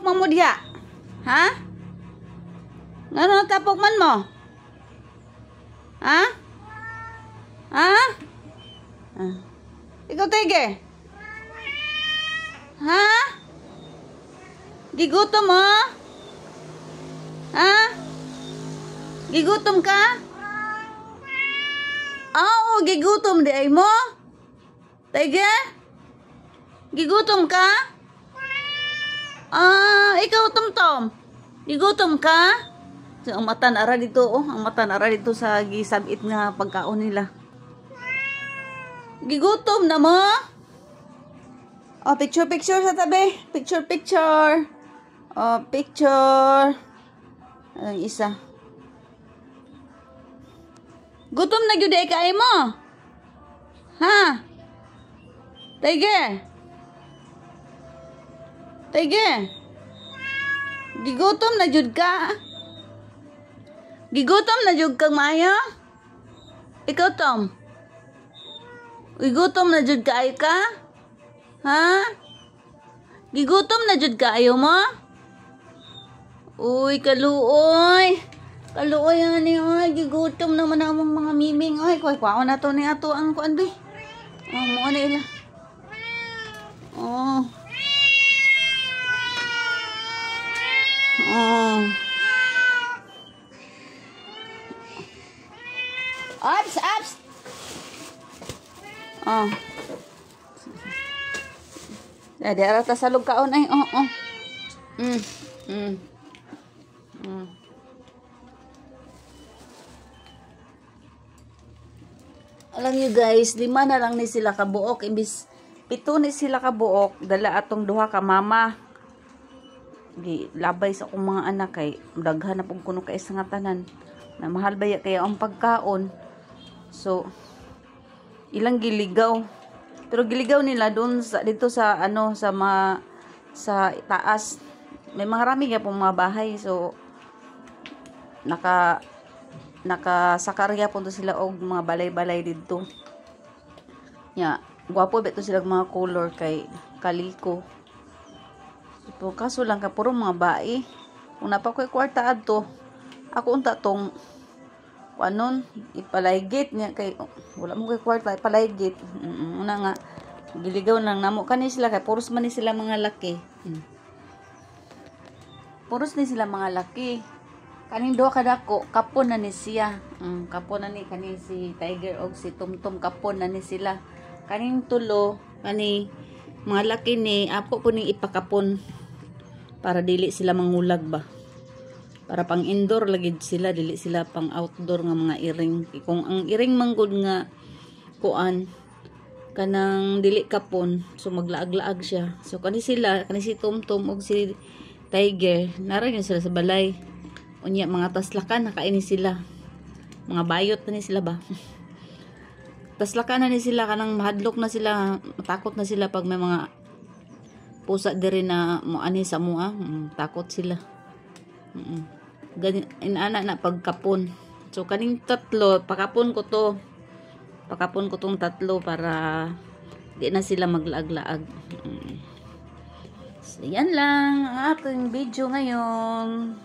man mo diha? Ha? Ngano tapok man mo? Ha? Ha? Ikaw tige? Ha? Gigutom mo? Ha? Gigutom ka? Oo, gigutom di ay mo? Tige? Gigutom ka? Ikaw Tomtom. Gigutom ka? So, ang mata na ara dito, oh. Ang mata na ara dito sa gisabit nga pagkaon nila. Gigutom na mo? Oh, picture sa tabi. Picture. Oh, picture. Ang isa. Gutom na gyud ay kay mo? Ha? Tige? Gigutom na jud ka? Gigutom na jud kang maayo? Ikaw Tom? Gigutom na jud ka ay ka? Ha? Gigutom na jud ka ayo mo? Uy, kaluoy. Kaluoy ani oy, gigutom naman among mga miming oy. Kuha na to ni ato ang kuan bi. Oh, mo ni ila. Oh. Ups. Oh. Dadi ara ta sa lugkaon ay. Oh. Alam niyo guys, 5 na lang ni sila kabuok imbis 7 ni sila kabuok, dala atong duha ka mama. Labay sa akong mga anak kay daghan na pug kuno kay sa nga tanan na mahal baya kaya ang pagkaon. So ilang giligaw, pero giligaw nila doon sa dito sa sa taas may mga rami nga pong mga bahay, so nakasakarya po sila og mga balay-balay dito nya. Gwapo beto sila mga color kay kaliko. So, kaso lang ka puro mga bae. Kung napakoy kwarta adto, ako unta tong anon ipalaygit niya kay wala mo kay kwarta ipalaygit. Una nga giligaw lang namo kani sila kay puros man ni sila mga laki. Puros ni sila mga laki. Kaning duha kadako kapon na ni siya. Kapon na ni kani si Tiger og si Tumtum, kapon na ni sila. Kaning tulo kani mga laki ni apo po ning ipakapon para dili sila mangulag ba, para pang indoor lagi sila, dili sila pang outdoor nga mga iring. Kung ang iring manggod nga kuan kanang dili kapon, so maglaag-laag siya. So kani sila, kani si Tumtum og si Tiger nara yun sila sa balay unya, mga taslakan nakaini sila, mga bayot na ni sila ba. Taslakan na ni sila, kanang mahadlok na sila, matakot na sila pag may mga pusa diri na mo ani sa mua. Takot sila. Inana na pagkapon. So kaning tatlo pakapon ko tong tatlo para di na sila maglaag-laag. So yan lang ang ating video ngayon.